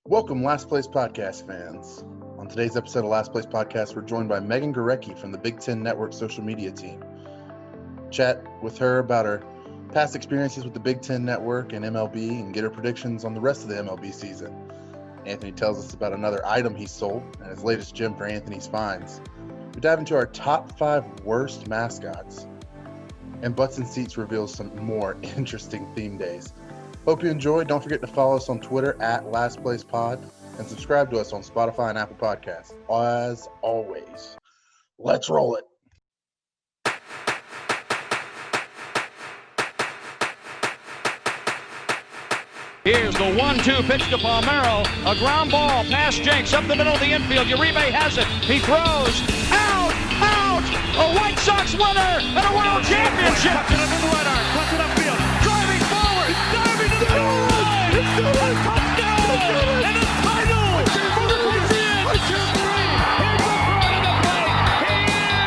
Welcome, Last Place Podcast fans. On today's episode of Last Place Podcast, we're joined by Megan Gorecki from the Big Ten Network social media team. Chat with her about her past experiences with the Big Ten Network and MLB and get her predictions on the rest of the MLB season. Anthony tells us about another item he sold and his latest gem for Anthony's finds. We dive into our top 5 worst mascots. And Butts and Seats reveals some more interesting theme days. Hope you enjoyed. Don't forget to follow us on Twitter at LastPlacePod and subscribe to us on Spotify and Apple Podcasts. As always, let's roll it. Here's the 1-2 pitch to Palmeiro. A ground ball past Jenks up the middle of the infield. Uribe has it. He throws. Out! Out! A White Sox winner and a world championship. Puts it up in the right arm. Puts it upfield. Driving forward. Diving to the goal line. It's a touchdown. And a title. For the Patriots. I can't believe. Here's the front of the plate. He is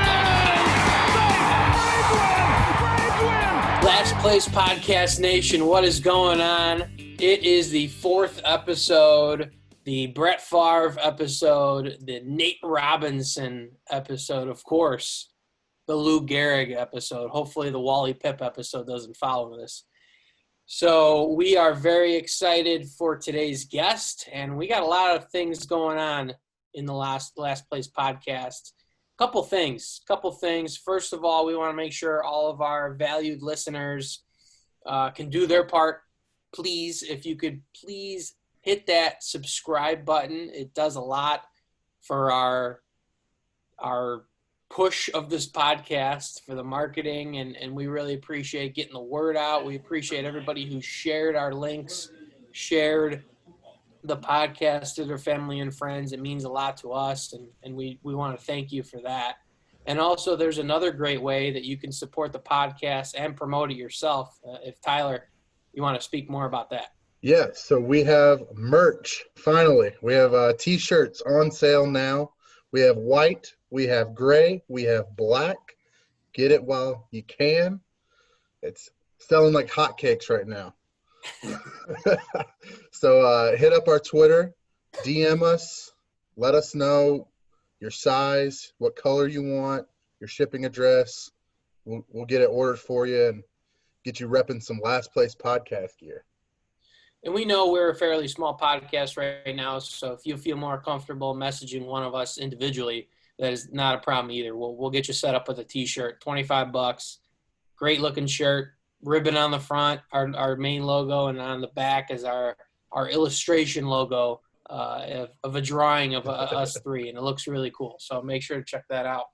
safe. Brave win. Last Place Podcast Nation, what is going on? It is the 4th episode, the Brett Favre episode, the Nate Robinson episode, of course, the Lou Gehrig episode. Hopefully the Wally Pipp episode doesn't follow this. So we are very excited for today's guest, and we got a lot of things going on in the Last Place Podcast. Couple things. First of all, we want to make sure all of our valued listeners can do their part. Please, if you could please hit that subscribe button. It does a lot for our push of this podcast, for the marketing, and we really appreciate getting the word out. We appreciate everybody who shared our links, shared the podcast to their family and friends. It means a lot to us, and we want to thank you for that. And also, there's another great way that you can support the podcast and promote it yourself. If Tyler, you want to speak more about that? Yes, so we have merch, finally. We have T-shirts on sale now. We have white, we have gray, we have black. Get it while you can. It's selling like hotcakes right now. So hit up our Twitter, DM us, let us know your size, what color you want, your shipping address. We'll get it ordered for you and get you repping some Last Place Podcast gear. And we know we're a fairly small podcast right now, so if you feel more comfortable messaging one of us individually, that is not a problem either. We'll get you set up with a T-shirt, $25, great looking shirt, ribbon on the front, our main logo, and on the back is our illustration logo of a drawing of us three, and it looks really cool. So make sure to check that out.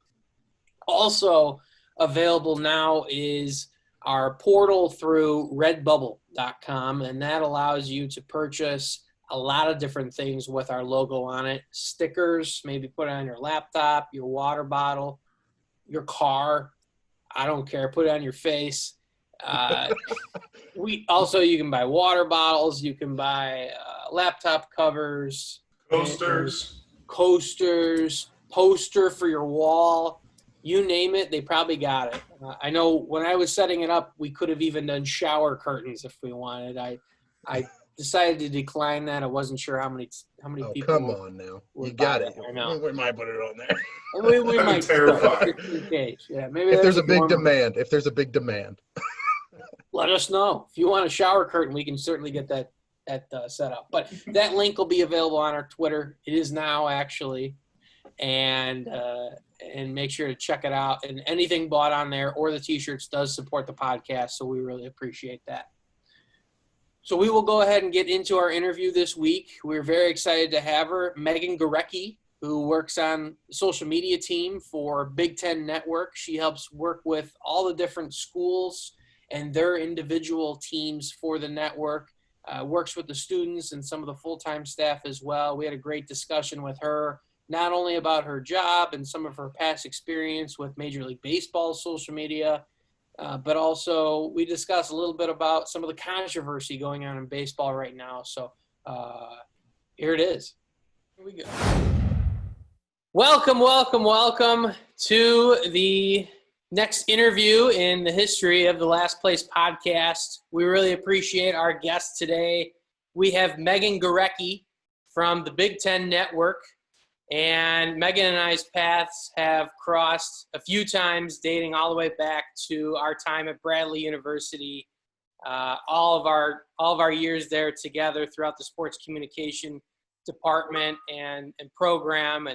Also available now is our portal through redbubble.com, and that allows you to purchase a lot of different things with our logo on it. Stickers, maybe put it on your laptop, your water bottle, your car. I don't care. Put it on your face. You can buy water bottles. You can buy laptop covers. Coasters, poster for your wall. You name it, they probably got it. I know when I was setting it up, we could have even done shower curtains if we wanted. I decided to decline that. I wasn't sure how many people. Come on now, you got it. We might put it on there. We might terrified. Yeah, maybe if there's a big demand. Let us know if you want a shower curtain. We can certainly get that set up. But that link will be available on our Twitter. It is now actually, and make sure to check it out. And anything bought on there or the T-shirts does support the podcast, so we really appreciate that. So we will go ahead and get into our interview this week. We're very excited to have her, Megan Gorecki, who works on the social media team for Big Ten Network. She helps work with all the different schools and their individual teams for the network, works with the students and some of the full-time staff as well. We had a great discussion with her, not only about her job and some of her past experience with Major League Baseball social media, but also we discussed a little bit about some of the controversy going on in baseball right now. So here it is. Here we go. Welcome to the next interview in the history of the Last Place Podcast. We really appreciate our guest today. We have Megan Gorecki from the Big Ten Network. And Megan and I's paths have crossed a few times, dating all the way back to our time at Bradley University. All of our years there together throughout the sports communication department and program,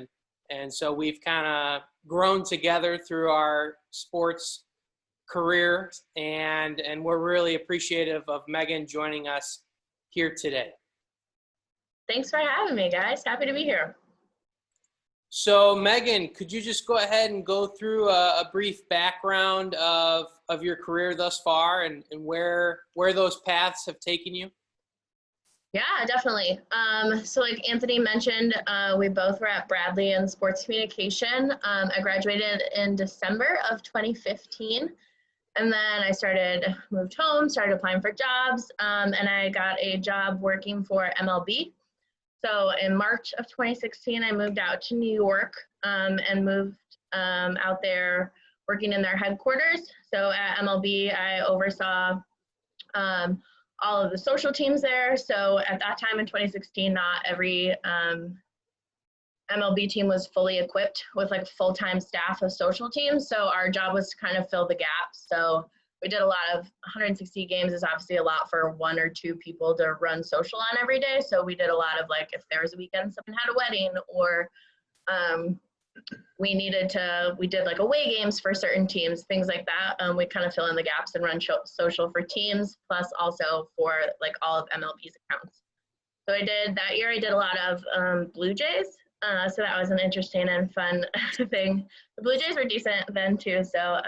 and so we've kind of grown together through our sports career, and we're really appreciative of Megan joining us here today. Thanks for having me, guys. Happy to be here. So Megan, could you just go ahead and go through a brief background of your career thus far and where those paths have taken you? Yeah, definitely. So like Anthony mentioned, we both were at Bradley in sports communication. I graduated in December of 2015. And then I moved home, started applying for jobs, and I got a job working for MLB. So in March of 2016, I moved out to New York and moved out there working in their headquarters. So at MLB, I oversaw all of the social teams there. So at that time in 2016, not every MLB team was fully equipped with like full-time staff of social teams. So our job was to kind of fill the gaps. So we did a lot of 160 games is obviously a lot for one or two people to run social on every day. So we did a lot of like, if there was a weekend, someone had a wedding, or we did like away games for certain teams, things like that. We kind of fill in the gaps and run social for teams, plus also for like all of MLB's accounts. So I did a lot of Blue Jays. So that was an interesting and fun thing. The Blue Jays were decent then too, so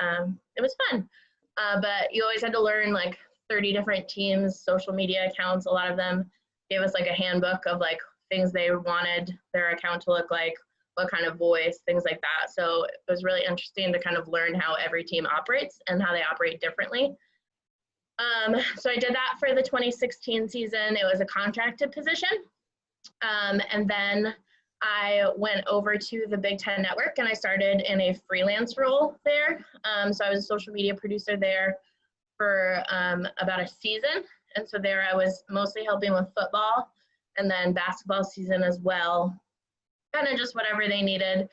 it was fun. But you always had to learn like 30 different teams, social media accounts. A lot of them gave us like a handbook of like things they wanted their account to look like, what kind of voice, things like that. So it was really interesting to kind of learn how every team operates and how they operate differently. So I did that for the 2016 season. It was a contracted position. And then I went over to the Big Ten Network and I started in a freelance role there. So I was a social media producer there for about a season. And so there I was mostly helping with football and then basketball season as well. Kind of just whatever they needed,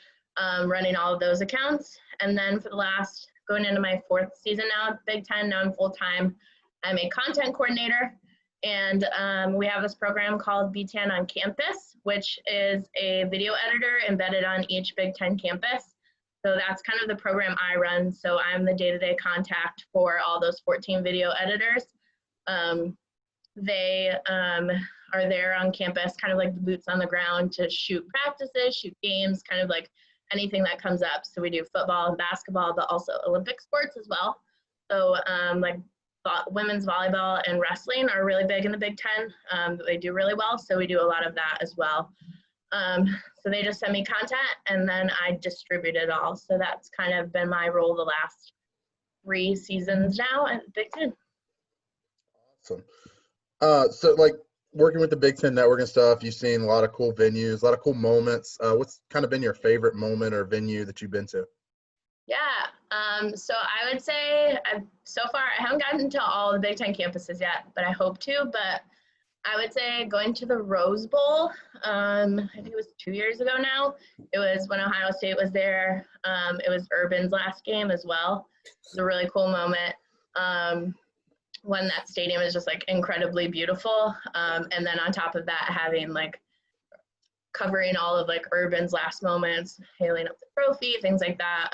running all of those accounts. And then for going into my fourth season now at Big Ten, now I'm full-time. I'm a content coordinator. And we have this program called BTN on Campus, which is a video editor embedded on each Big Ten campus. So that's kind of the program I run. So I'm the day-to-day contact for all those 14 video editors. They are there on campus, kind of like the boots on the ground to shoot practices, shoot games, kind of like anything that comes up. So we do football and basketball, but also Olympic sports as well. So like women's volleyball and wrestling are really big in the Big Ten. They do really well, so we do a lot of that as well. So they just send me content, and then I distribute it all. So that's kind of been my role the last 3 seasons now at Big Ten. Awesome. So like working with the Big Ten Network and stuff, you've seen a lot of cool venues, a lot of cool moments. What's kind of been your favorite moment or venue that you've been to? Yeah, so I would say so far I haven't gotten to all the Big Ten campuses yet, but I hope to. But I would say going to the Rose Bowl, I think it was 2 years ago now. It was when Ohio State was there. It was Urban's last game as well. It was a really cool moment when that stadium is just like incredibly beautiful. And then on top of that, having like covering all of like Urban's last moments, hailing up the trophy, things like that.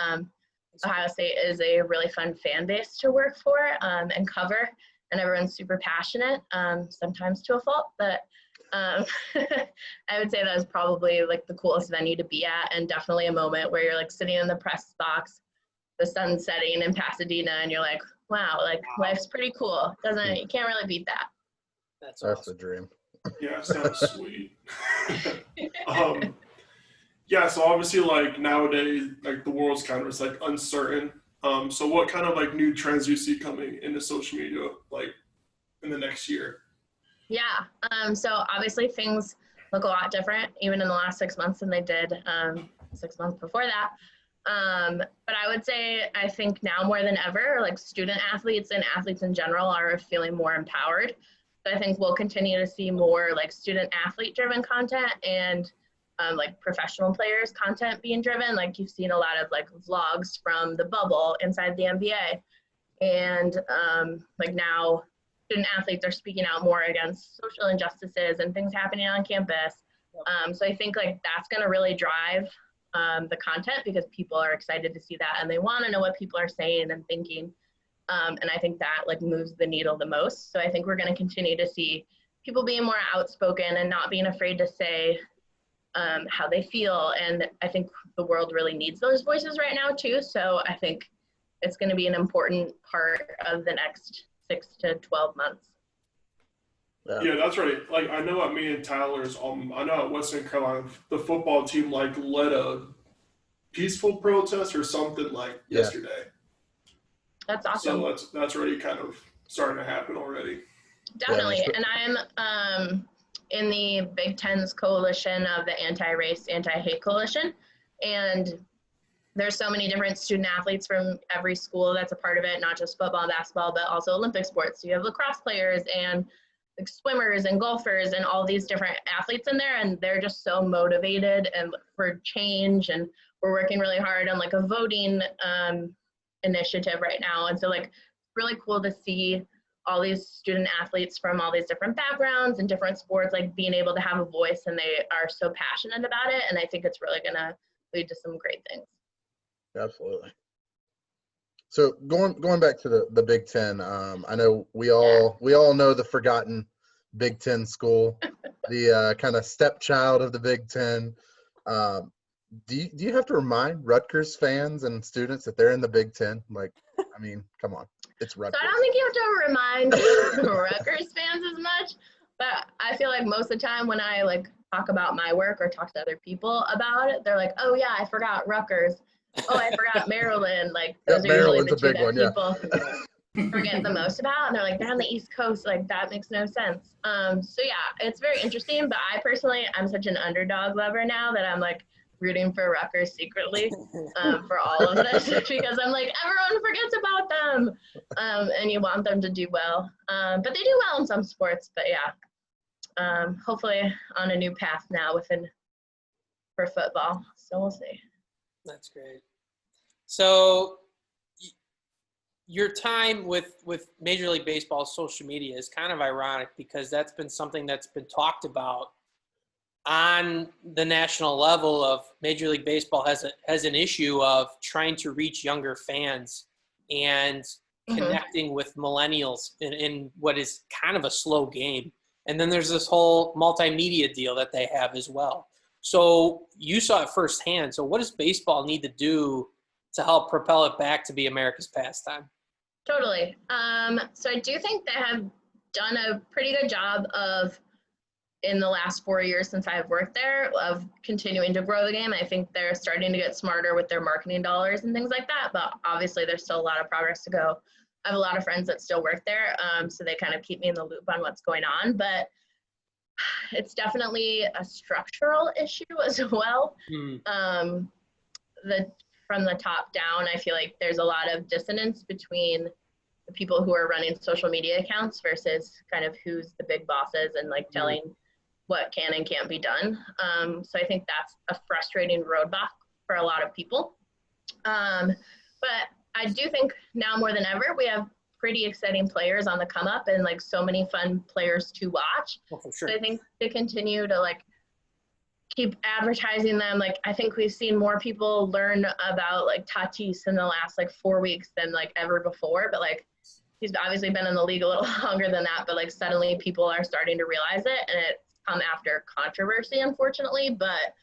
Ohio State is a really fun fan base to work for and cover, and everyone's super passionate, sometimes to a fault, but I would say that was probably like the coolest venue to be at, and definitely a moment where you're like sitting in the press box, the sun's setting in Pasadena, and you're like, wow, like life's pretty cool. You can't really beat that. That's the dream. Yeah, sounds sweet. Yeah, so obviously like nowadays, like the world's kind of just like uncertain. So what kind of like new trends do you see coming into social media like in the next year? Yeah, so obviously things look a lot different even in the last 6 months than they did 6 months before that. But I would say I think now more than ever, like student athletes and athletes in general are feeling more empowered. So I think we'll continue to see more like student athlete driven content and like professional players content being driven. Like you've seen a lot of like vlogs from the bubble inside the NBA. And like now student athletes are speaking out more against social injustices and things happening on campus. So I think like that's going to really drive the content because people are excited to see that and they want to know what people are saying and thinking. And I think that like moves the needle the most. So I think we're going to continue to see people being more outspoken and not being afraid to say how they feel. And I think the world really needs those voices right now too. So I think it's going to be an important part of the next 6 to 12 months. Yeah, that's right. Like I know at me and Tyler's, I know at Western Carolina, the football team like led a peaceful protest or something like yesterday. That's awesome. So that's already kind of starting to happen already. Definitely. And I'm in the Big Ten's coalition of the Anti-Race, Anti-Hate Coalition. And there's so many different student athletes from every school that's a part of it, not just football and basketball, but also Olympic sports. So you have lacrosse players and like swimmers and golfers and all these different athletes in there. And they're just so motivated and for change. And we're working really hard on like a voting initiative right now. And so like, it's really cool to see all these student athletes from all these different backgrounds and different sports, like being able to have a voice and they are so passionate about it. And I think it's really gonna lead to some great things. Absolutely. So going back to the Big Ten, I know we all know the forgotten Big Ten school, the kind of stepchild of the Big Ten. Do you have to remind Rutgers fans and students that they're in the Big Ten? Like, I mean, come on, it's Rutgers. So I don't think you have to remind Rutgers fans as much, but I feel like most of the time when I like talk about my work or talk to other people about it, they're like, "Oh yeah, I forgot Rutgers. Oh, I forgot Maryland." Like those are usually the two that people forget the most about, and they're like, "They're on the East Coast. Like that makes no sense." So yeah, it's very interesting. But I'm such an underdog lover now that I'm like rooting for Rutgers secretly for all of this because I'm like, everyone forgets about them, and you want them to do well. But they do well in some sports. But yeah, hopefully on a new path now for football. So we'll see. That's great. So your time with Major League Baseball social media is kind of ironic because that's been something that's been talked about on the national level of Major League Baseball has an issue of trying to reach younger fans and connecting with millennials in what is kind of a slow game. And then there's this whole multimedia deal that they have as well. So you saw it firsthand. So what does baseball need to do to help propel it back to be America's pastime? Totally. So I do think they have done a pretty good job of, in the last 4 years since I've worked there, of continuing to grow the game. I think they're starting to get smarter with their marketing dollars and things like that, but obviously there's still a lot of progress to go. I have a lot of friends that still work there, so they kind of keep me in the loop on what's going on, but it's definitely a structural issue as well. From the top down, I feel like there's a lot of dissonance between the people who are running social media accounts versus kind of who's the big bosses and like telling what can and can't be done. So I think that's a frustrating roadblock for a lot of people. But I do think now more than ever, we have pretty exciting players on the come up and like so many fun players to watch. Oh, for sure. So I think they continue to like keep advertising them. Like I think we've seen more people learn about like Tatis in the last like 4 weeks than like ever before, but like he's obviously been in the league a little longer than that, but like suddenly people are starting to realize it, and it's come after controversy, unfortunately. But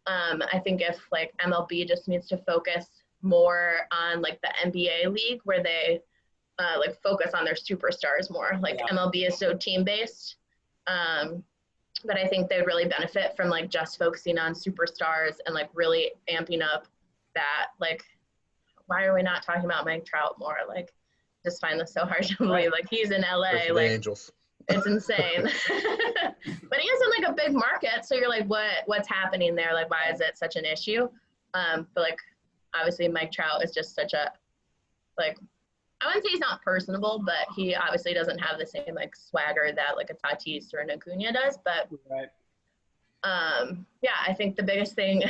I think if like MLB just needs to focus more on like the NBA league where they like focus on their superstars more. Like MLB is so team-based, but I think they'd really benefit from like just focusing on superstars and like really amping up that. Like, why are we not talking about Mike Trout more? Like, just find this so hard to believe. Like, he's in LA. Like, Angels. It's insane. But he is in like a big market, so you're like, what's happening there? Like, why is it such an issue? But like, obviously Mike Trout is just such a like I wouldn't say he's not personable, but he obviously doesn't have the same like swagger that like a Tatis or an Acuna does. But Right. yeah, I think the biggest thing,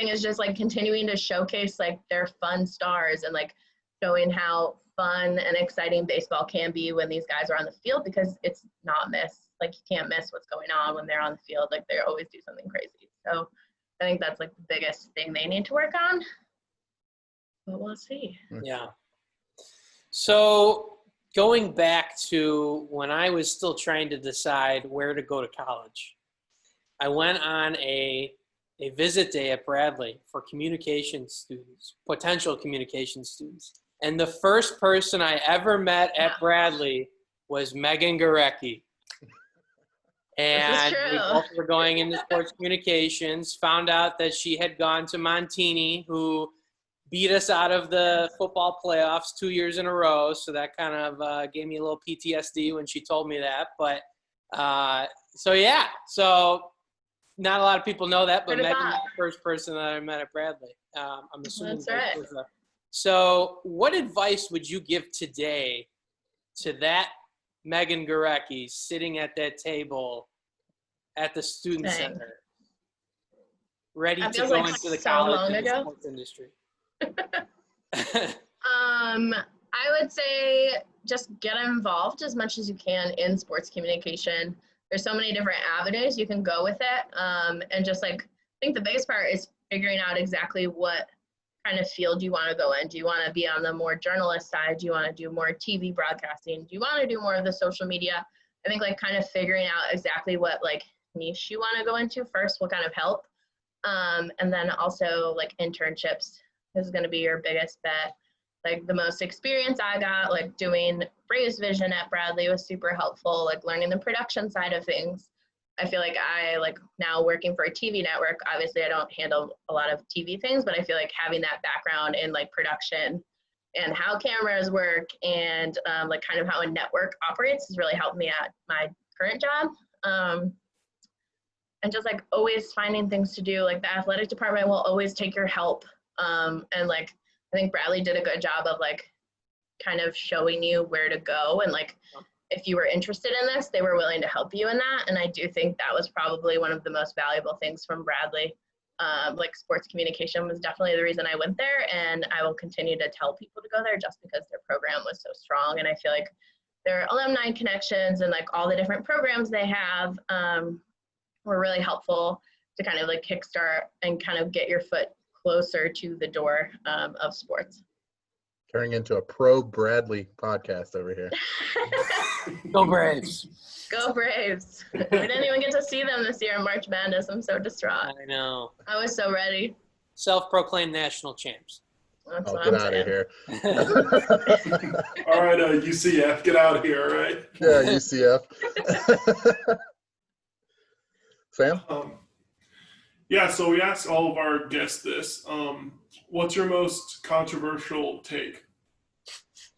is just like continuing to showcase like their fun stars and like showing how fun and exciting baseball can be when these guys are on the field, because it's not like you can't miss what's going on when they're on the field. Like they always do something crazy. So I think that's like the biggest thing they need to work on. But we'll see. Yeah. So going back to when I was still trying to decide where to go to college, I went on a visit day at Bradley for communication students, potential communication students. And the first person I ever met at Bradley was Megan Gorecki. And we both were going into sports communications, found out that she had gone to Montini, who beat us out of the football playoffs 2 years in a row. So that kind of gave me a little PTSD when she told me that. But so not a lot of people know that, but Megan was the first person that I met at Bradley. I'm assuming that's right. So what advice would you give today to that Megan Gorecki sitting at that table at the student center, ready to go into the college and sports industry? I would say just get involved as much as you can in sports communication. There's so many different avenues you can go with it. And just like, I think the biggest part is figuring out exactly what kind of field you want to go in. Do you want to be on the more journalist side? Do you want to do more TV broadcasting? Do you want to do more of the social media? I think like kind of figuring out exactly what like niche you want to go into first will kind of help. And then also like internships is going to be your biggest bet. Like the most experience I got, like doing Braves Vision at Bradley was super helpful, like learning the production side of things. I feel like I like now working for a TV network, obviously I don't handle a lot of TV things, but I feel like having that background in like production and how cameras work and like kind of how a network operates has really helped me at my current job. And just like always finding things to do, like the athletic department will always take your help. And like, I think Bradley did a good job of like kind of showing you where to go. And like, if you were interested in this, they were willing to help you in that. And I do think that was probably one of the most valuable things from Bradley. Like sports communication was definitely the reason I went there. And I will continue to tell people to go there just because their program was so strong. And I feel like their alumni connections and like all the different programs they have were really helpful to kind of like kickstart and kind of get your foot closer to the door of sports. Turning into a pro Bradley podcast over here. Go Braves. Go Braves. We didn't even get to see them this year in March Madness. I'm so distraught. I know. I was so ready. Self-proclaimed national champs. That's get out of here. All right, UCF, get out of here, all right? Yeah, UCF. Sam? Yeah, so we asked all of our guests this. What's your most controversial take?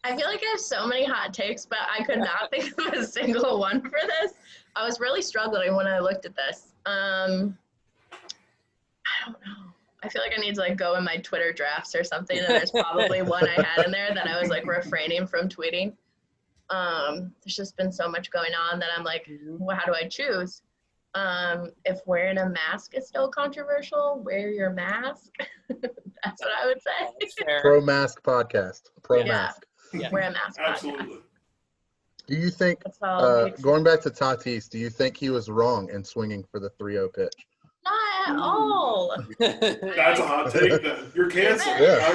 I feel like I have so many hot takes, but I could not think of a single one for this. I was really struggling when I looked at this. I don't know. I feel like I need to like go in my Twitter drafts or something, and there's probably one I had in there that I was like refraining from tweeting. There's just been so much going on that I'm like, well, how do I choose? If wearing a mask is still controversial, wear your mask. That's what I would say. Pro mask podcast. Pro mask. Yeah. Wear a mask. Absolutely. Podcast. Do you think, going back to Tatis, do you think he was wrong in swinging for the 3-0 pitch? Not at all. That's a hot take then. You're canceled. Yeah. I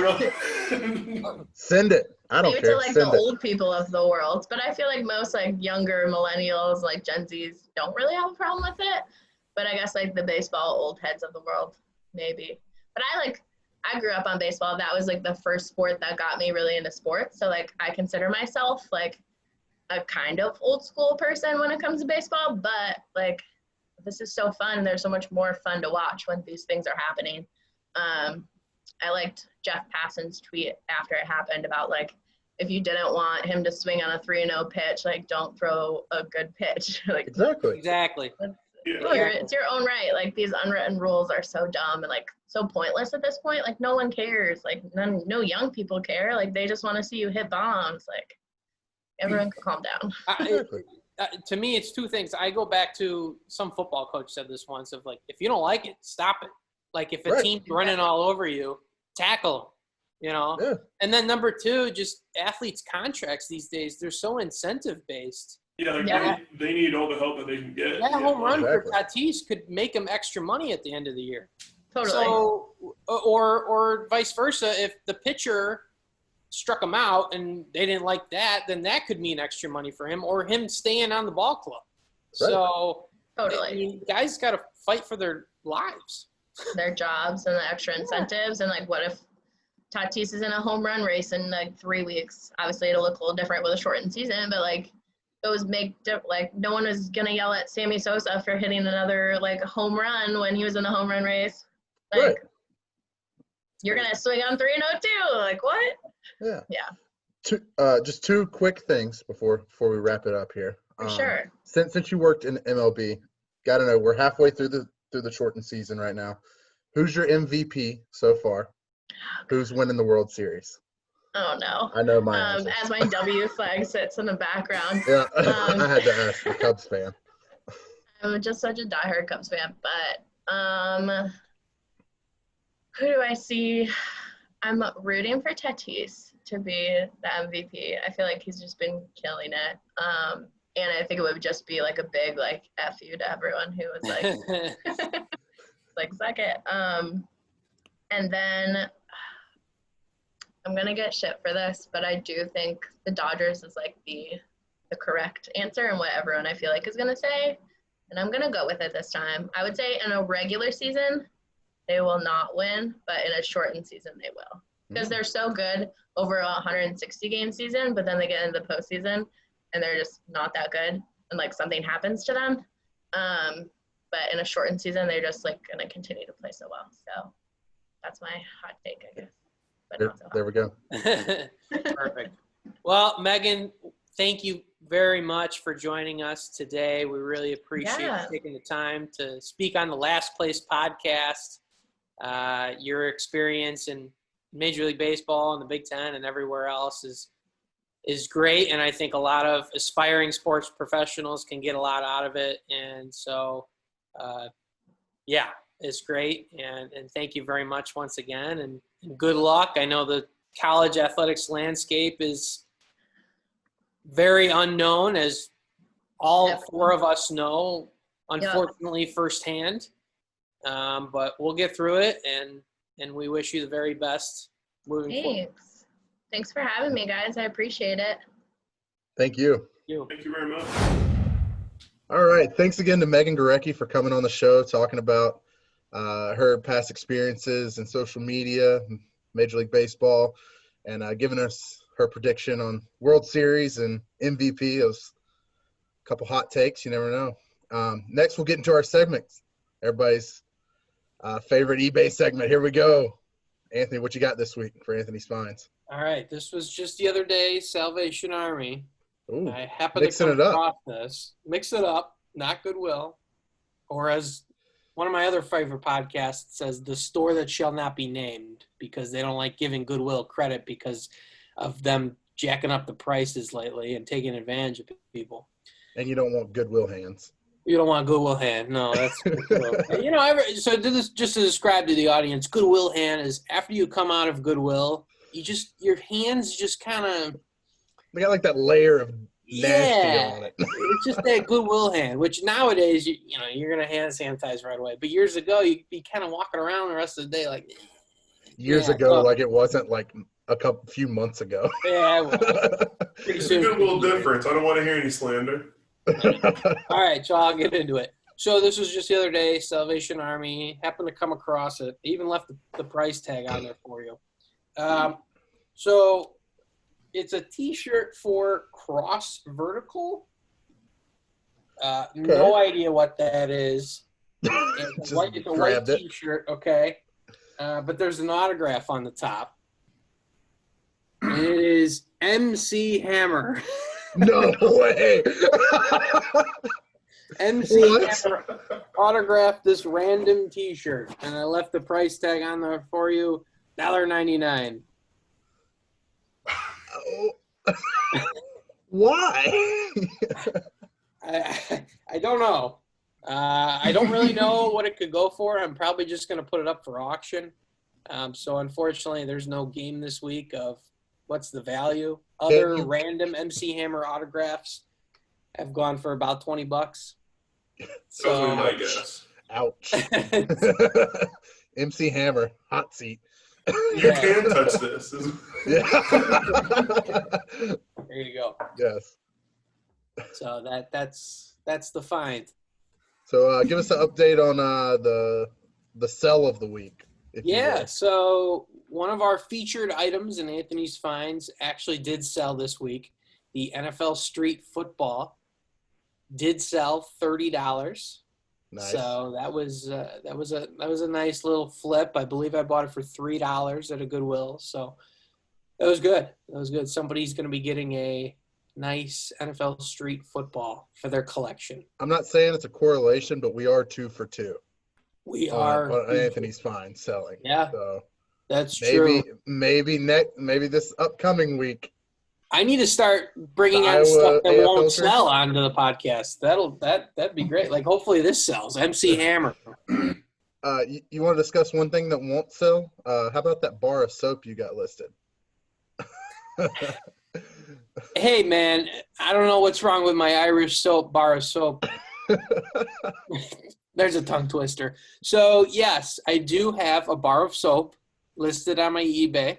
don't know. Send it. I don't Maybe care. to like Send the it. old people of the world, but I feel like most like younger millennials, like Gen Zs, don't really have a problem with it. But I guess like the baseball old heads of the world, maybe. But I grew up on baseball. That was like the first sport that got me really into sports. So like I consider myself like a kind of old school person when it comes to baseball, but like this is so fun. There's so much more fun to watch when these things are happening. I liked Jeff Passan's tweet after it happened about like, if you didn't want him to swing on a 3-0 pitch, like don't throw a good pitch. Like Exactly. Exactly. It's your own right. Like, these unwritten rules are so dumb and like so pointless at this point. Like, no one cares. Like, no young people care. Like, they just want to see you hit bombs. Like, everyone can calm down. To me, it's two things. I go back to some football coach said this once of like, if you don't like it, stop it. Like, if a team's running all over you, tackle them. You know, and then number two, just athletes' contracts these days, they're so incentive based. Yeah, they need all the help that they can get. That home run for Tatis could make them extra money at the end of the year. Totally. So, or vice versa, if the pitcher struck him out and they didn't like that, then that could mean extra money for him or him staying on the ball club. Right. So, totally. I mean, guys got to fight for their lives, their jobs, and the extra incentives. And like, what if Tatis is in a home run race in like 3 weeks? Obviously, it'll look a little different with a shortened season, but like, those like, no one was gonna yell at Sammy Sosa for hitting another like home run when he was in the home run race. Like, you're gonna swing on 3-0 too. Like, what? Yeah. Just two quick things before we wrap it up here. Sure. Since you worked in MLB, gotta know, we're halfway through the shortened season right now. Who's your MVP so far? Who's winning the World Series? Oh no! I know my answer. As my W flag sits in the background. Yeah, I had to ask. The Cubs fan. I'm just such a diehard Cubs fan, but who do I see? I'm rooting for Tatis to be the MVP. I feel like he's just been killing it. And I think it would just be like a big like F you to everyone who was like, like, suck it. And then I'm gonna get shit for this, but I do think the Dodgers is like the correct answer and what everyone I feel like is gonna say, and I'm gonna go with it this time. I would say in a regular season they will not win, but in a shortened season they will, because they're so good over a 160 game season, but then they get into the postseason and they're just not that good, and like something happens to them. But in a shortened season they're just like gonna continue to play so well. So that's my hot take, I guess. There we go. Perfect. Well, Megan, thank you very much for joining us today. We really appreciate you taking the time to speak on the Last Place podcast. Your experience in Major League Baseball and the Big Ten and everywhere else is great, and I think a lot of aspiring sports professionals can get a lot out of it. And so, it's great. And thank you very much once again, and good luck. I know the college athletics landscape is very unknown, as all four of us know, unfortunately, firsthand. But we'll get through it, and we wish you the very best moving forward. Thanks for having me, guys. I appreciate it. Thank you. Thank you very much. All right. Thanks again to Megan Gorecki for coming on the show, talking about her past experiences in social media, Major League Baseball, and giving us her prediction on World Series and MVP. It was a couple hot takes. You never know. Next, we'll get into our segments. Everybody's favorite eBay segment. Here we go. Anthony, what you got this week for Anthony Spines? All right. This was just the other day, Salvation Army. Ooh, I happened to come across this. Mix it up, not Goodwill. Or as one of my other favorite podcasts says, the store that shall not be named, because they don't like giving Goodwill credit because of them jacking up the prices lately and taking advantage of people. And you don't want Goodwill hands. You don't want Goodwill hand. No, that's so just to describe to the audience, Goodwill hand is after you come out of Goodwill, your hands just kind of, they got like that layer of nasty on it. It's just that Goodwill hand, which nowadays you're gonna hand sanitize right away. But years ago, you'd be kind of walking around the rest of the day like. Years ago, like it wasn't like few months ago. Yeah, well, pretty soon. It's a Goodwill difference. I don't want to hear any slander. All right, so I'll get into it. So this was just the other day, Salvation Army. Happened to come across it. They even left the price tag on there for you. So it's a T-shirt for Cross Vertical. No idea what that is. It's a white T-shirt, okay. But there's an autograph on the top. It is MC Hammer. No way. MC What? Hammer autographed this random T-shirt, and I left the price tag on there for you, $1.99. Oh. Why? I don't know. I don't really know what it could go for. I'm probably just going to put it up for auction. So unfortunately, there's no game this week of what's the value. Other random MC Hammer autographs have gone for about $20. So that was my guess. Ouch. MC Hammer, hot seat. You can touch this. Yeah. There you go. Yes. So that's the find. So give us an update on the sell of the week. if you Yeah, will. so one of our featured items in Anthony's Finds actually did sell this week. The NFL Street Football did sell $30. Nice. So that was a nice little flip. I believe I bought it for $3 at a Goodwill. So that was good. That was good. Somebody's going to be getting a nice NFL Street Football for their collection. I'm not saying it's a correlation, but we are 2 for 2. We on are Anthony's Finds selling. Yeah, So that's true. maybe this upcoming week. I need to start bringing The on stuff that AFL won't filters? sell onto the podcast. That'd be great. Like hopefully this sells. MC Hammer. You want to discuss one thing that won't sell? How about that bar of soap you got listed? Hey man, I don't know what's wrong with my Irish soap bar of soap. There's a tongue twister. So yes, I do have a bar of soap listed on my eBay.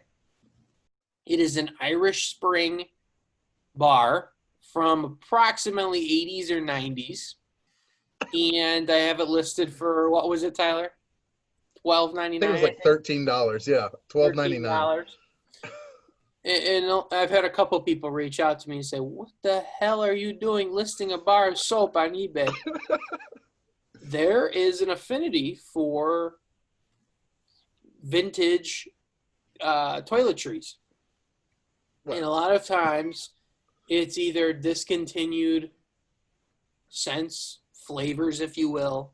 It is an Irish Spring bar from approximately 80s or 90s. And I have it listed for, what was it, Tyler? $12.99? I think it was like $13. Yeah, $12.99. And I've had a couple people reach out to me and say, what the hell are you doing listing a bar of soap on eBay? There is an affinity for vintage toiletries. What? And a lot of times it's either discontinued scents, flavors, if you will,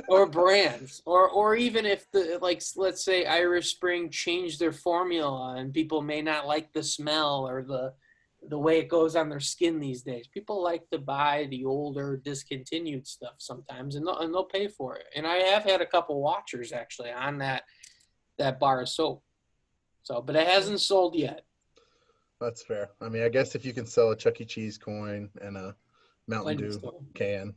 or brands, or even if let's say Irish Spring changed their formula and people may not like the smell or the way it goes on their skin these days. People like to buy the older discontinued stuff sometimes and they'll pay for it. And I have had a couple watchers actually on that bar of soap. So, but it hasn't sold yet. That's fair. I mean, I guess if you can sell a Chuck E. Cheese coin and a Mountain Wendy's Dew toy. can.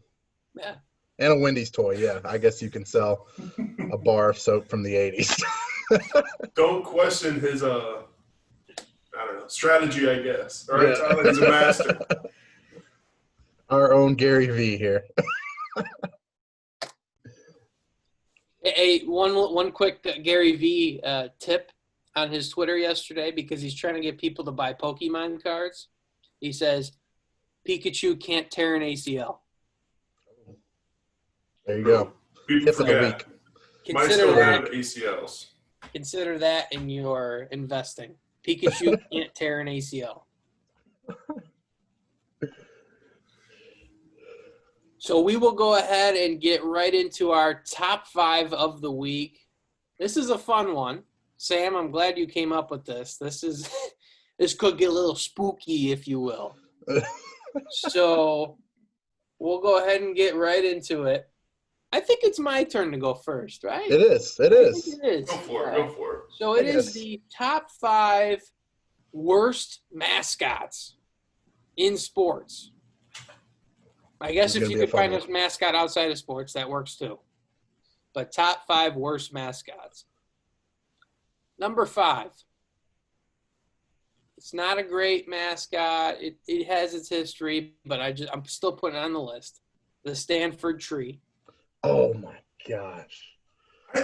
Yeah. And a Wendy's toy, yeah. I guess you can sell a bar of soap from the 80s. Don't question his I don't know, strategy, I guess. All right, Tyler, he's a master. Our own Gary V here. Hey, one quick Gary V tip on his Twitter yesterday because he's trying to get people to buy Pokemon cards. He says, Pikachu can't tear an ACL. There you go. People Tip of the forget. week. Might still have ACLs. Consider that in your investing. Pikachu can't tear an ACL. So we will go ahead and get right into our top 5 of the week. This is a fun one. Sam, I'm glad you came up with this. This could get a little spooky, if you will. So we'll go ahead and get right into it. I think it's my turn to go first, right? It is. It I is. think it is. Go for it. Go for it. So it is Yes. the top 5 worst mascots in sports. I guess It's if gonna you be a could fun find one. a mascot outside of sports, that works too. But top 5 worst mascots. Number 5. It's not a great mascot. It has its history, but I'm still putting it on the list. The Stanford Tree. Oh my gosh. I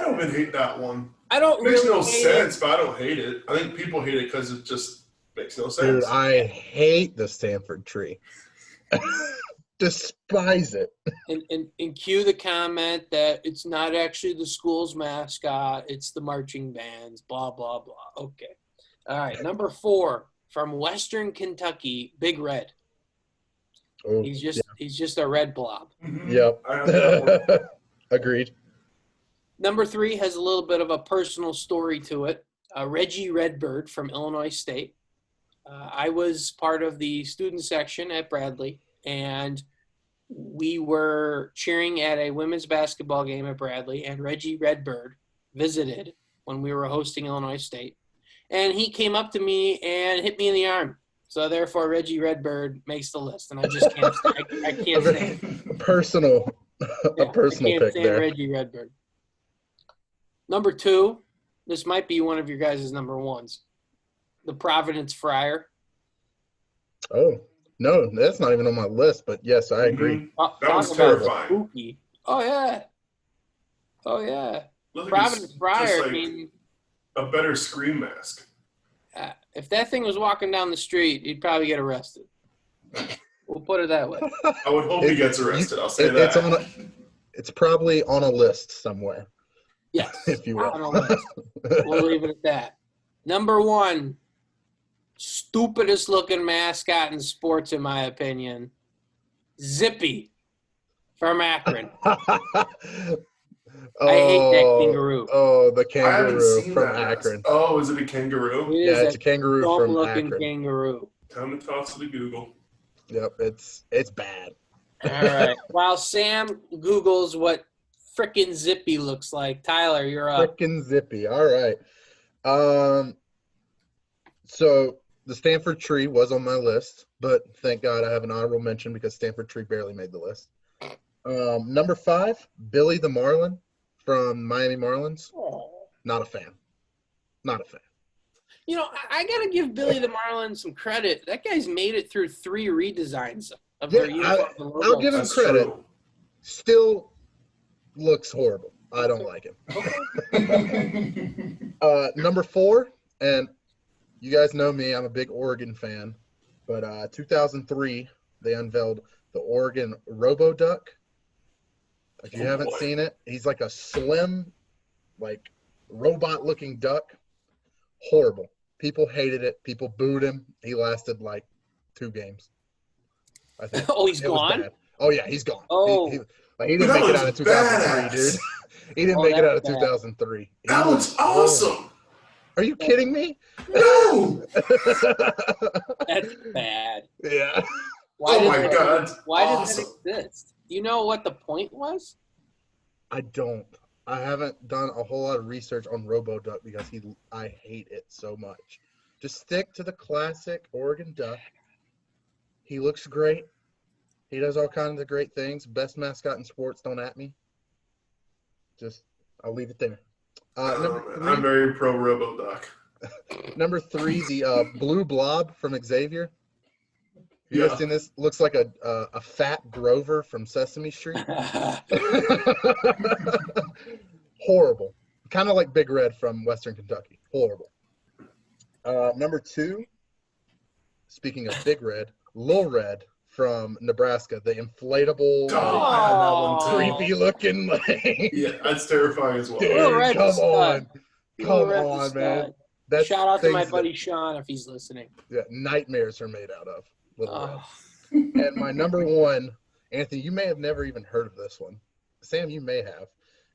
don't even hate that one. I don't It makes really no hate sense, but I don't hate it. I think people hate it because it just makes no sense. Dude, I hate the Stanford tree. Despise it. And cue the comment that it's not actually the school's mascot, it's the marching bands, blah, blah, blah. Okay. All right. Number 4, from Western Kentucky, Big Red. Oh, He's just a red blob. Mhm. Yep. I have that one. Agreed. Number 3 has a little bit of a personal story to it. Reggie Redbird from Illinois State. I was part of the student section at Bradley, and we were cheering at a women's basketball game at Bradley, and Reggie Redbird visited when we were hosting Illinois State. And he came up to me and hit me in the arm. So therefore, Reggie Redbird makes the list, and I just can't. I can't stand. A personal Yeah, personal I can't pick stand there. Reggie Redbird. Number 2, this might be one of your guys' number 1s. The Providence Friar. Oh, no, that's not even on my list, but yes, I agree. Mhm. That Talk was about terrifying. spooky. Oh yeah. Looked like Providence it's Friar. just I like mean, a better scream mask. if that thing was walking down the street, he'd probably get arrested. We'll put it that way. I would hope he gets arrested. I'll say It's that. it's probably on a list somewhere, Yes. if you I will. don't know. We'll leave it at that. Number 1, stupidest looking mascot in sports, in my opinion. Zippy from Akron. Oh, I hate that kangaroo. Oh, the I haven't kangaroo seen from that mask. Akron. Oh, is it a kangaroo? It Yeah, is it's a kangaroo from dumb-looking Akron. kangaroo. Time to toss to the Google. Yep, it's bad. All right. While Sam Googles what frickin' Zippy looks like, Tyler, you're up. Frickin' Zippy. All right. So the Stanford tree was on my list, but thank God I have an honorable mention because Stanford tree barely made the list. Number 5, Billy the Marlin from Miami Marlins. Oh. Not a fan. Not a fan. You know, I got to give Billy the Marlin some credit. That guy's made it through 3 redesigns of their uniform. I'll give him That's credit. true. Still looks horrible. I don't like him. Number 4, and you guys know me, I'm a big Oregon fan, but 2003, they unveiled the Oregon Robo-Duck. If you haven't seen it, he's like a slim, like robot-looking duck. Horrible. People hated it. People booed him. He lasted like 2 games, I think. Oh, he's It was gone? bad. Oh, yeah, he's gone. Oh. He didn't That make it was out of 2003, badass. dude. He didn't Oh, make it out of that's bad. 2003. That looks awesome. Are you kidding me? No. That's bad. Yeah. Why Oh did my that- God. Why Awesome. did that exist? Do you know what the point was? I don't. I haven't done a whole lot of research on Robo-Duck because I hate it so much. Just stick to the classic Oregon Duck. He looks great. He does all kinds of great things. Best mascot in sports, don't at me. I'll leave it there. I'm very pro Robo-Duck. Number 3, the blue blob from Xavier. You Yeah. guys seen this? Looks like a fat Grover from Sesame Street. Horrible. Kind of like Big Red from Western Kentucky. Horrible. Number 2, speaking of Big Red, Lil Red from Nebraska, the inflatable, Oh, I had that one too. creepy looking. Yeah, that's terrifying as well. Dude, Lil Red's come a stud. on. Come Red's a on, stud. man. That's Shout out to my things buddy Sean if he's listening. that nightmares are made out of. Little Red. Oh, And my number 1, Anthony, you may have never even heard of this one. Sam, you may have.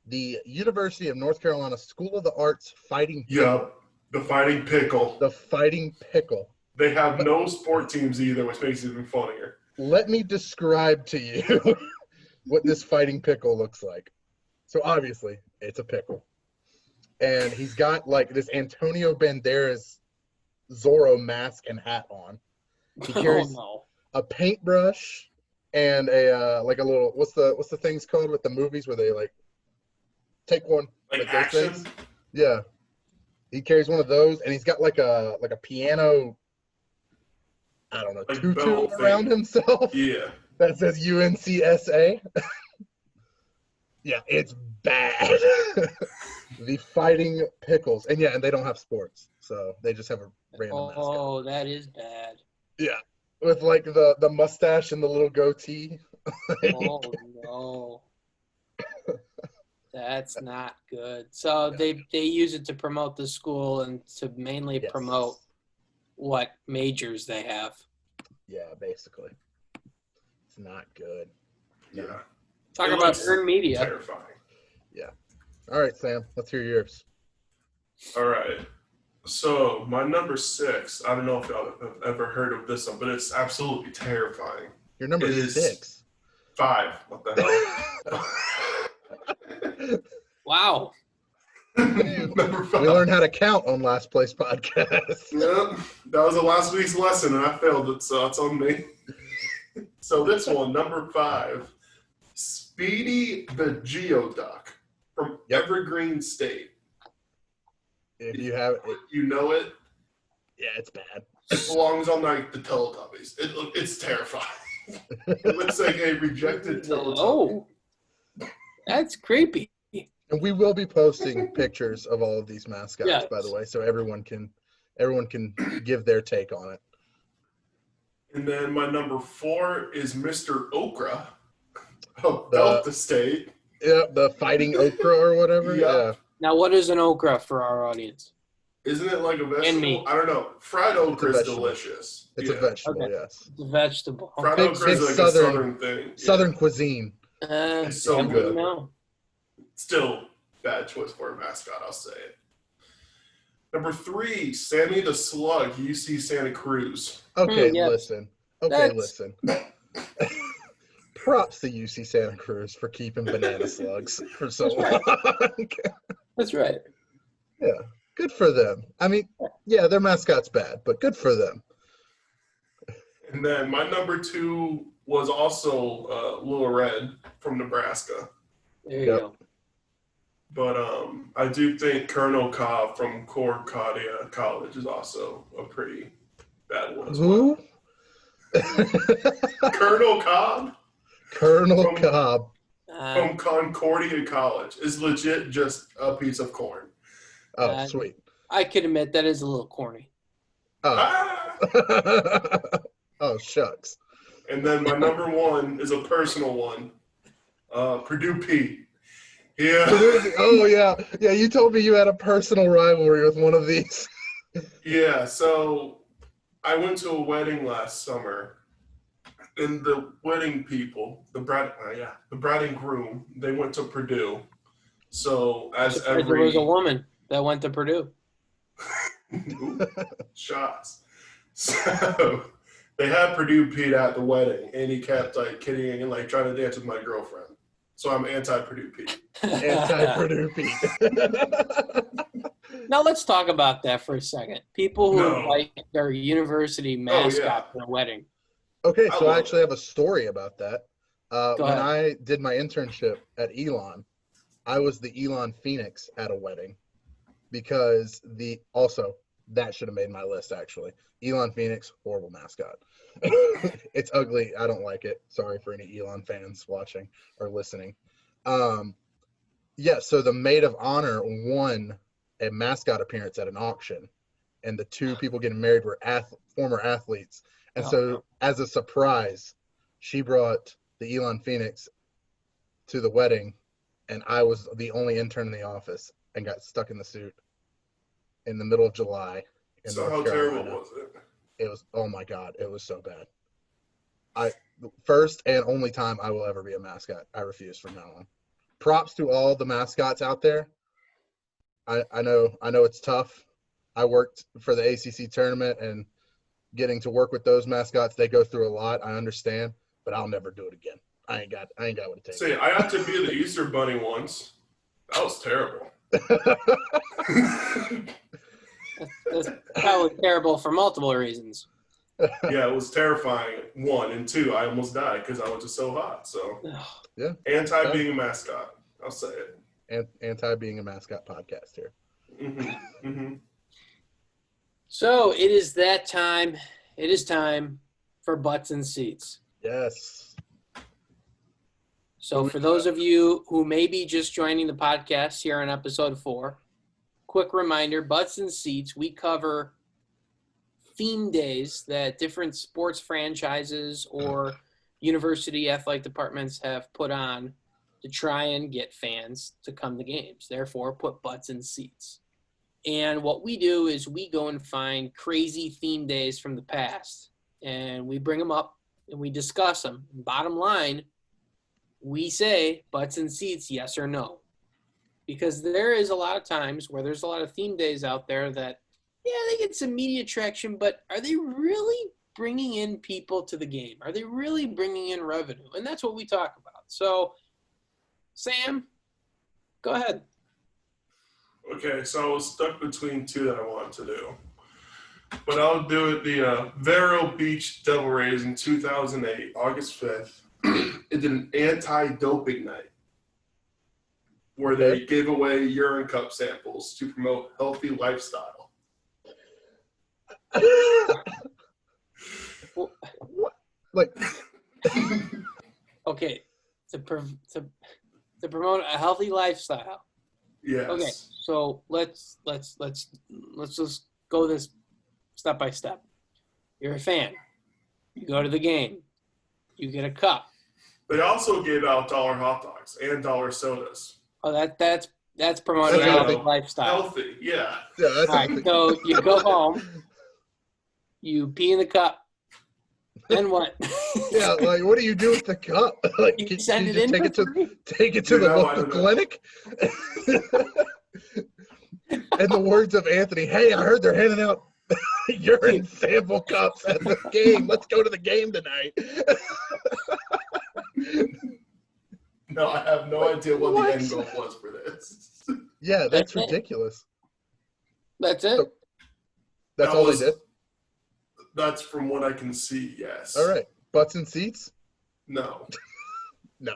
The University of North Carolina School of the Arts Fighting Pickle. Yep. The Fighting Pickle. The Fighting Pickle. They have no sport teams either, which makes it even funnier. Let me describe to you what this Fighting Pickle looks like. So obviously, it's a pickle. And he's got like this Antonio Banderas Zorro mask and hat on. He carries no. a paintbrush and a like a little what's the things called with the movies where they like take one Like those action? things? Yeah. He carries one of those and he's got like a piano, I don't know, Like tutu belt thing. around himself Yeah. that says UNCSA. Yeah, it's bad. The Fighting Pickles. And yeah, and they don't have sports. So they just have a random mascot. Oh, that is bad. Yeah. With like the mustache and the little goatee. Oh no. That's not good. So they use it to promote the school and to mainly Yes. promote what majors they have. Yeah, basically. It's not good. Yeah. Talk It about looks earned media. Terrifying. Yeah. All right, Sam. Let's hear yours. All right. So my number 6, I don't know if y'all have ever heard of this one, but it's absolutely terrifying. Your number It is 6. 5. What the hell? Wow. Number 5. We learned how to count on Last Place Podcast. Yep. That was the last week's lesson, and I failed it, so it's on me. So this one, number 5, Speedy the Geoduck from Evergreen State. If you have it, You know it. yeah, it's bad. It belongs on like the Teletubbies. It's terrifying. It looks like a rejected Teletubby. Oh, that's creepy. And we will be posting pictures of all of these mascots, Yes. by the way, so everyone can give their take on it. And then my number 4 is Mr. Okra of Delta State. Yeah, the fighting okra or whatever. Yep. Yeah. Now, what is an okra for our audience? Isn't it like a vegetable? And meat. I don't know. Fried okra is vegetable. delicious. It's a vegetable, Okay. yes. It's a vegetable. Fried Big- okra is big like southern- a southern thing. Yeah. Southern cuisine. It's so I good. wouldn't know. Still, bad choice for a mascot, I'll say it. Number 3, Sammy the Slug, UC Santa Cruz. Okay, yeah. listen. Okay, That's- listen. Props to UC Santa Cruz for keeping banana slugs for so long. That's right. Yeah, good for them. I mean, yeah, their mascot's bad, but good for them. And then my number 2 was also Little Red from Nebraska. There you Yep. go. But I do think Colonel Cobb from Concordia College is also a pretty bad one as well. Who? Colonel Cobb Colonel From- Cobb. from Concordia College is legit just a piece of corn. Oh, sweet. I could admit that is a little corny. Oh. Ah! Oh, shucks. And then my number 1 is a personal one. Purdue Pete. Yeah. Oh, yeah. Yeah, you told me you had a personal rivalry with one of these. Yeah, so I went to a wedding last summer, and the wedding people, the bride and groom, they went to Purdue. So as There every was a woman that went to Purdue. Ooh, shots. So they had Purdue Pete at the wedding, and he kept like kidding and like trying to dance with my girlfriend. So I'm anti-Purdue Pete. Anti-Purdue Pete. Now let's talk about that for a second. People who No. invite their university mascot yeah. to a wedding. Okay, I so I love actually have a story about that. Go When ahead. I did my internship at Elon, I was the Elon Phoenix at a wedding because that should have made my list actually. Elon Phoenix, horrible mascot. It's ugly. I don't like it. Sorry for any Elon fans watching or listening. Yeah, so the maid of honor won a mascot appearance at an auction, and the 2 people getting married were former athletes. And so as a surprise, she brought the Elon Phoenix to the wedding, and I was the only intern in the office and got stuck in the suit in the middle of July in So how North terrible Carolina. was it? It was, oh my God, it was so bad. First and only time I will ever be a mascot. I refuse from now on. Props to all the mascots out there. I know it's tough. I worked for the ACC tournament, and getting to work with those mascots, they go through a lot. I understand, but I'll never do it again. I ain't got what it takes. See, I got to be the Easter Bunny once. That was terrible. That's probably terrible for multiple reasons. Yeah, it was terrifying. 1 and 2, I almost died because I was just so hot. So Yeah. anti being a mascot. I'll say it. And anti being a mascot podcast here. So it is that time. It is time for butts and seats. Yes. So for those of you who may be just joining the podcast here on episode 4, quick reminder, butts and seats, we cover theme days that different sports franchises or university athletic departments have put on to try and get fans to come to games. Therefore, put butts in seats. And what we do is we go and find crazy theme days from the past, and we bring them up and we discuss them. Bottom line, we say butts and seats, yes or no. Because there is a lot of times where there's a lot of theme days out there that, yeah, they get some media traction, but are they really bringing in people to the game? Are they really bringing in revenue? And that's what we talk about. So, Sam, go ahead. Okay, so I was stuck between two that I wanted to do. But I'll do it the Vero Beach Devil Rays in 2008, August 5th. It did an anti-doping night where they gave away urine cup samples to promote healthy lifestyle. What? Like, okay, to promote a healthy lifestyle. Yes. Okay, so let's just go this step by step. You're a fan. You go to the game. You get a cup. They also gave out dollar hot dogs and dollar sodas. Oh, that's promoting a healthy lifestyle. Healthy, yeah. yeah, that's All right, so you go home. You pee in the cup. Then what? yeah, like what do you do with the cup? Like, You send it in take for free? Take it to the local clinic. In the words of Anthony, hey, I heard they're handing out urine sample cups at the game. Let's go to the game tonight. No, I have no idea what the end goal was for this. Yeah, that's ridiculous. That's it? So, that's all they did? That's from what I can see, yes. All right. Butts and seats? No. No.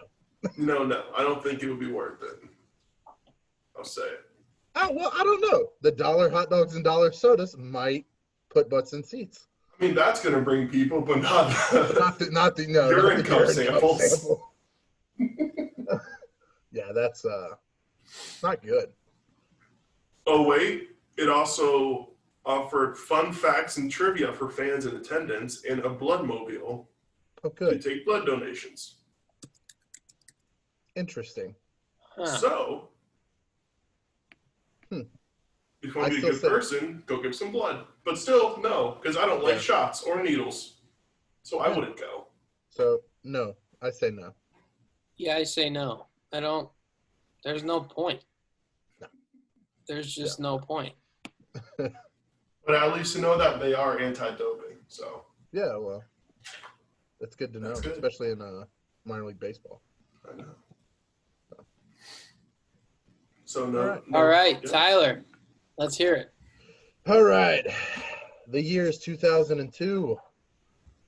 No. I don't think it would be worth it. I'll say it. Oh, well, I don't know. The dollar hot dogs and dollar sodas might put butts in seats. I mean, that's going to bring people, but not the, not the urine cup samples. Sample. Yeah, that's not good. Oh, wait. It also offered fun facts and trivia for fans in attendance and a blood mobile Oh, good. to take blood donations. Interesting. Huh. So, if you want to be a good person, go give some blood. But still, no, because I don't like shots or needles. So I wouldn't go. So, no. I say no. Yeah, I say no. I don't. There's no point. No. There's just no point. But at least to know that they are anti-doping. So Yeah, well, that's good to know, That's good. especially in minor league baseball. I know. So no. All right, yeah. Tyler, let's hear it. All right. The year is 2002.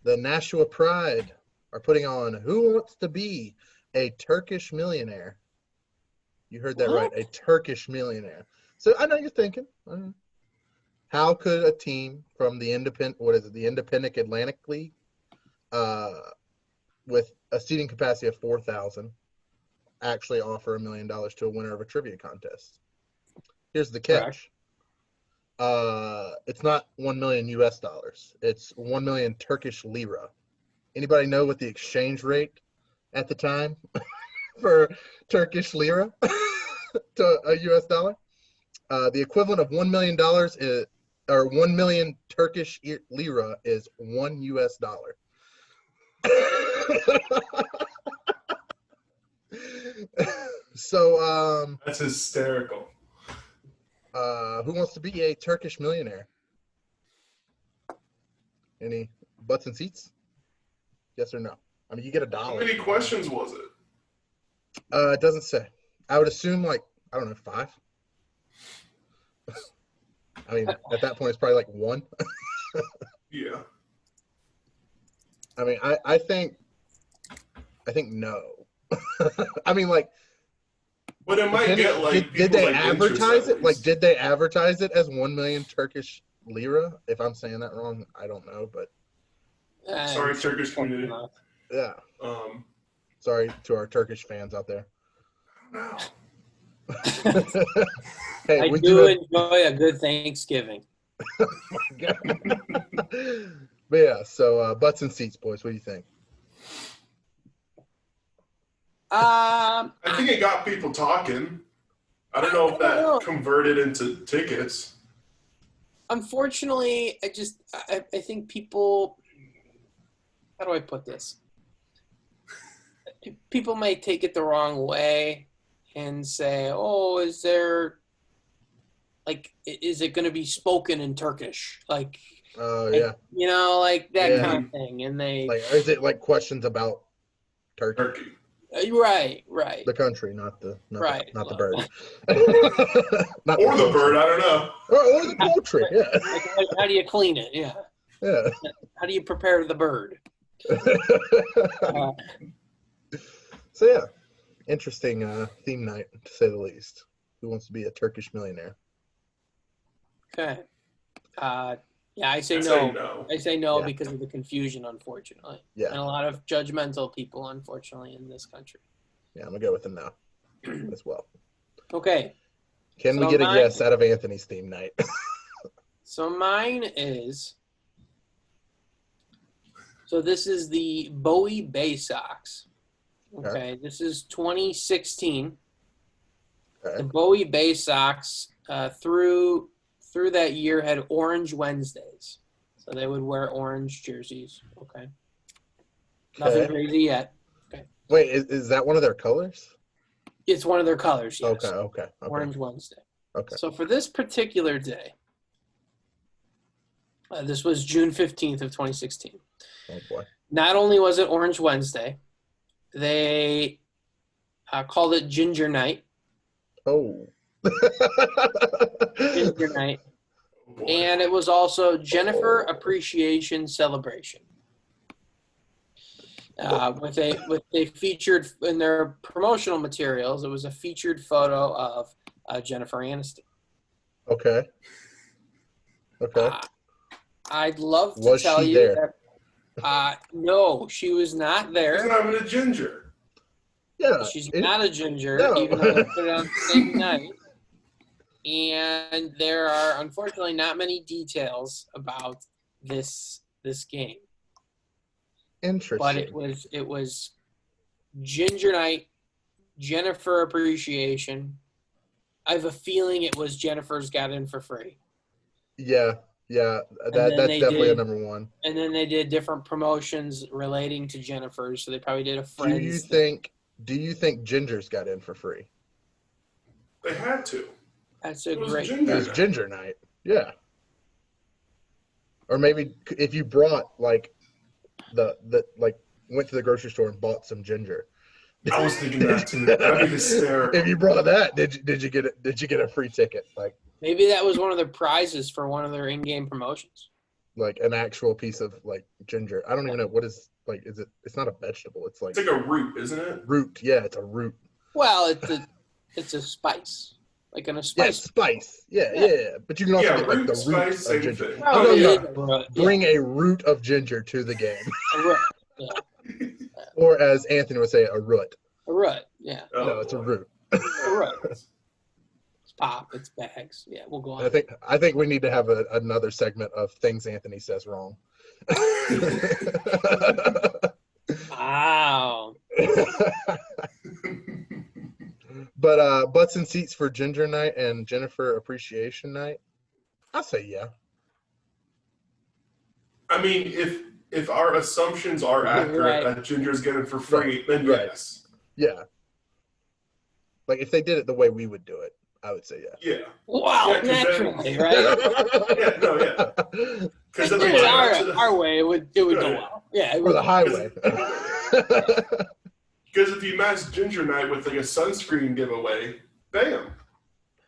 The Nashua Pride are putting on Who Wants to Be a Turkish Millionaire? You heard that right, a Turkish millionaire. So I know you're thinking, how could a team from the Independent Atlantic League, with a seating capacity of 4,000, actually offer $1 million to a winner of a trivia contest? Here's the catch. It's not 1 million US dollars. It's 1 million Turkish lira. Anybody know what the exchange rate at the time for Turkish lira to a US dollar? The equivalent of $1 million is, or 1 million Turkish lira is $1 US. So, That's hysterical. who wants to be a Turkish millionaire? Any butts and seats? Yes or no? I mean, you get $1. How many questions was it? It doesn't say. I would assume I don't know, 5. I mean, at that point, it's probably like 1. Yeah. I mean, I think no. I mean, But it might get did they people's, advertise it? interest Did they advertise it as 1 million Turkish lira? If I'm saying that wrong, I don't know, but Sorry, Turkish community. yeah. Sorry to our Turkish fans out there. No. Hey, I we do enjoy a good Thanksgiving. But yeah, so butts and seats, boys. What do you think? I think it got people talking. I don't know if that converted into tickets. Unfortunately, I think people how do I put this? People may take it the wrong way and say, "Oh, is there is it going to be spoken in Turkish?" Yeah. Like that Yeah. kind of thing. And they is it like questions about Turkey? Right. The country, not the bird. Not Or the the bird, I don't know. Or the poultry, yeah. How do you clean it? Yeah. Yeah. How do you prepare the bird? So yeah, interesting theme night to say the least. Who wants to be a Turkish millionaire? Okay. Yeah, I say I no. say no. I say no Yeah. because of the confusion, unfortunately. Yeah. And a lot of judgmental people, unfortunately, in this country. Yeah, I'm gonna go with a no as well. Okay. Can we So get a mine- yes out of Anthony's theme night? So mine is. So this is the Bowie Bay Sox. Okay. This is 2016. Okay. The Bowie Bay Sox through that year had Orange Wednesdays. So they would wear orange jerseys. Okay. Nothing crazy yet. Wait, is that one of their colors? It's one of their colors, yes. Okay. Orange Wednesday. Okay. So for this particular day, this was June 15th of 2016. Oh boy. Not only was it Orange Wednesday, they called it Ginger Night. Oh. Ginger Night. Oh, boy. And it was also Jennifer Appreciation Celebration. With a featured in their promotional materials, it was a featured photo of Jennifer Aniston. Okay. I'd love to Was tell she you there? that no, she was not He's there. not even a ginger. Yeah. She's not a ginger, No. even though they put it on the same night. And there are unfortunately not many details about this game. Interesting. But it was Ginger Night, Jennifer Appreciation. I have a feeling it was Jennifer's Got In for Free. Yeah. That's definitely a number one. And then they did different promotions relating to Jennifer's, so they probably did a Friends. Do you think Ginger's got in for free? They had to. That's a It was great. Ginger It was Night. Ginger Night. Yeah. Or maybe if you brought went to the grocery store and bought some ginger. I was thinking that too. That'd be hysterical. If you brought that, did you get a free ticket? Maybe that was one of their prizes for one of their in-game promotions. Like an actual piece of ginger. I don't even know what is is it? It's not a vegetable. It's It's like a root, isn't it? root. Yeah, it's a root. Well, it's a spice, like in a Yeah, spice. spice. Yeah. But you can also get root, the root spice, of same ginger. thing. Oh, No. it is a root. Bring a root of ginger to the game, A root. or as Anthony would say, a root. A root. Yeah. Oh, No, it's a boy. root. A root. It's pop. It's bags. Yeah, we'll go on. I think we need to have another segment of things Anthony says wrong. Wow. But butts and seats for Ginger Night and Jennifer Appreciation Night, I'll say yeah. I mean, if our assumptions are accurate Right. that Ginger's getting for free, then Right. yes. Yeah. If they did it the way we would do it, I would say yeah. Yeah. Wow, Yeah, 'cause then- naturally, right? Yeah, no, yeah. If Because they then did it our way, it would go well. Yeah, it Or would. the highway. Because if you match Ginger Night with a sunscreen giveaway, bam.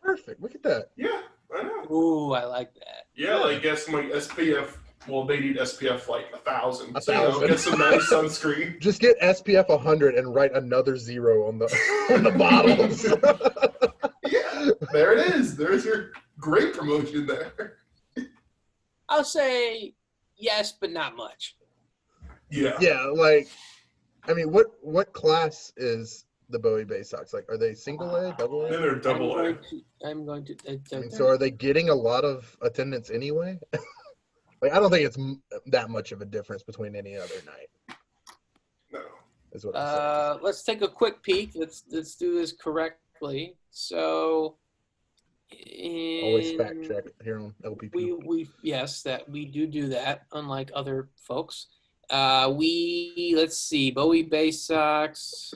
Perfect. Look at that. Yeah, I know. Ooh, I like that. Yeah, guess SPF. Well, they need SPF 1,000. 1,000. Get some nice sunscreen. Just get SPF 100 and write another 0 on the bottles. Yeah, there it is. There's your great promotion there. I'll say yes, but not much. Yeah. Yeah, I mean, what class is the Bowie Bay Sox? Are they single A, double Then A? they're double A. I'm going to. I mean, so are they getting a lot of attendance anyway? I don't think it's that much of a difference between any other night. No. Is what I'm saying. Let's take a quick peek. Let's do this correctly. So, Always fact check here on LPP. we yes, that we do that. Unlike other folks, Let's see, Bowie Bay Sox,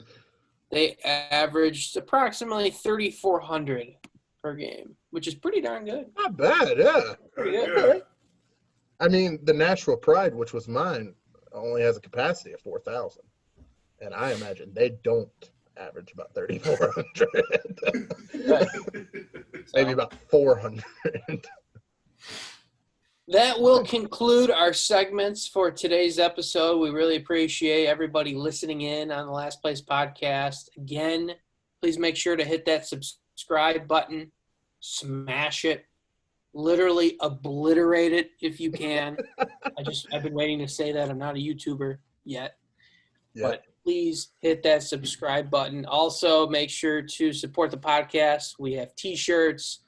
they averaged approximately 3,400 per game, which is pretty darn good. Not bad, yeah. Pretty good. Yeah. I mean, the Nashville Pride, which was mine, only has a capacity of 4,000. And I imagine they don't average about 3,400. Maybe about 400. That will conclude our segments for today's episode. We really appreciate everybody listening in on the Last Place podcast. Again, please make sure to hit that subscribe button, smash it, literally obliterate it if you can. I've been waiting to say that. I'm not a YouTuber yet. Yeah. But please hit that subscribe button. Also, make sure to support the podcast. We have T-shirts.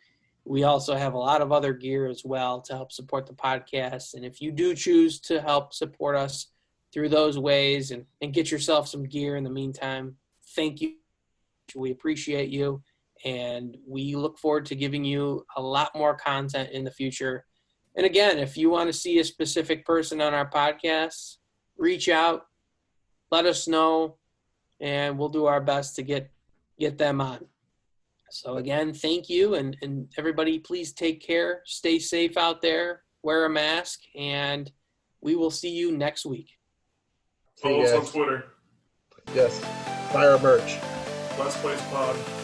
We also have a lot of other gear as well to help support the podcast. And if you do choose to help support us through those ways and get yourself some gear in the meantime, thank you. We appreciate you. And we look forward to giving you a lot more content in the future. And again, if you want to see a specific person on our podcast, reach out, let us know, and we'll do our best to get them on. So again, thank you, and everybody, please take care, stay safe out there, wear a mask, and we will see you next week. Follow us on Twitter. Yes. Buy our merch. Last Place Pod.